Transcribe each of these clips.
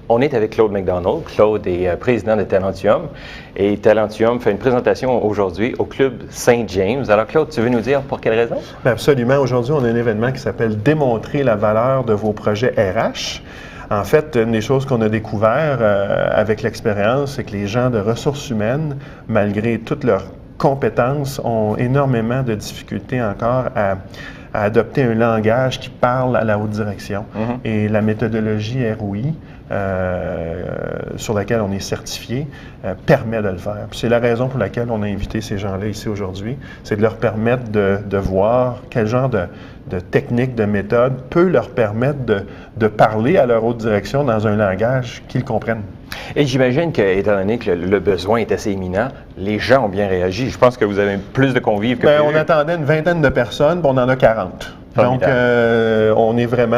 On est avec Claude McDonald. Claude est président de Talentium et Talentium fait une présentation aujourd'hui au Club Saint-James. Alors Claude, tu veux nous dire pour quelle raison? Bien, absolument. Aujourd'hui, on a un événement qui s'appelle « Démontrer la valeur de vos projets RH ». En fait, une des choses qu'on a découvert avec l'expérience, c'est que les gens de ressources humaines, malgré toutes leurs compétences, ont énormément de difficultés encore à adopter un langage qui parle à la haute direction. Et la méthodologie ROI, sur laquelle on est certifié, permet de le faire. C'est la raison pour laquelle on a invité ces gens-là ici aujourd'hui, c'est de leur permettre de voir quel genre de technique, de méthode peut leur permettre de parler à leur haute direction dans un langage qu'ils comprennent. Et j'imagine qu'étant donné que le besoin est assez imminent, les gens ont bien réagi. Je pense que vous avez plus de convives que prévu. On attendait une vingtaine de personnes, puis on en a 40. Donc, on est vraiment...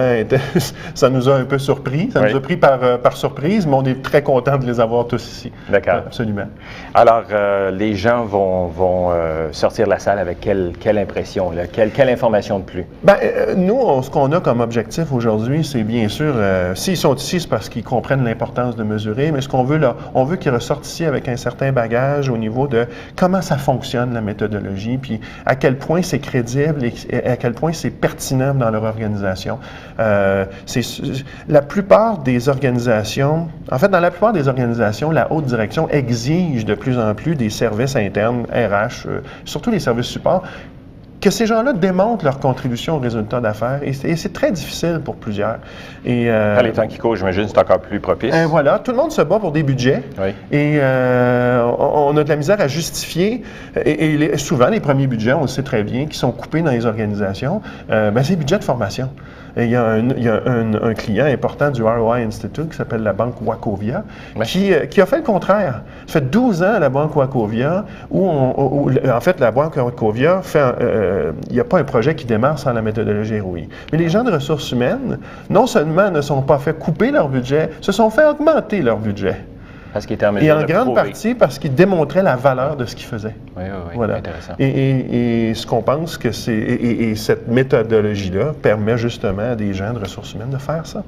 Ça nous a un peu surpris. Ça nous a pris par surprise, mais on est très contents de les avoir tous ici. D'accord. Absolument. Alors, les gens vont sortir de la salle avec quelle impression, là? Quelle information de plus? Bien, nous, ce qu'on a comme objectif aujourd'hui, c'est bien sûr, s'ils sont ici, c'est parce qu'ils comprennent l'importance de mesurer, mais ce qu'on veut là, on veut qu'ils ressortent ici avec un certain bagage au niveau de comment ça fonctionne, la méthodologie, puis à quel point c'est crédible et à quel point c'est pertinent dans leur organisation. La plupart des organisations, en fait, dans la plupart des organisations, la haute direction exige de plus en plus des services internes, RH, surtout les services support, que ces gens-là démontrent leur contribution au résultat d'affaires. Et c'est très difficile pour plusieurs. Et, quand les temps qui courent, j'imagine, c'est encore plus propice. Voilà, tout le monde se bat pour des budgets. Oui. Et on a de la misère à justifier. Et souvent, les premiers budgets, on le sait très bien, qui sont coupés dans les organisations, c'est les budgets de formation. Et il y a un client important du ROI Institute qui s'appelle la Banque Wachovia, qui a fait le contraire. Ça fait 12 ans, la Banque Wachovia, où en fait, la Banque Wachovia fait... il n'y a pas un projet qui démarre sans la méthodologie ROI. Mais les gens de ressources humaines, non seulement ne sont pas fait couper leur budget, se sont fait augmenter leur budget. Parce qu'ils étaient en mesure et en grande partie parce qu'ils démontraient la valeur de ce qu'ils faisaient. Oui, voilà. Intéressant. Et ce qu'on pense que c'est... Et cette méthodologie-là permet justement à des gens de ressources humaines de faire ça.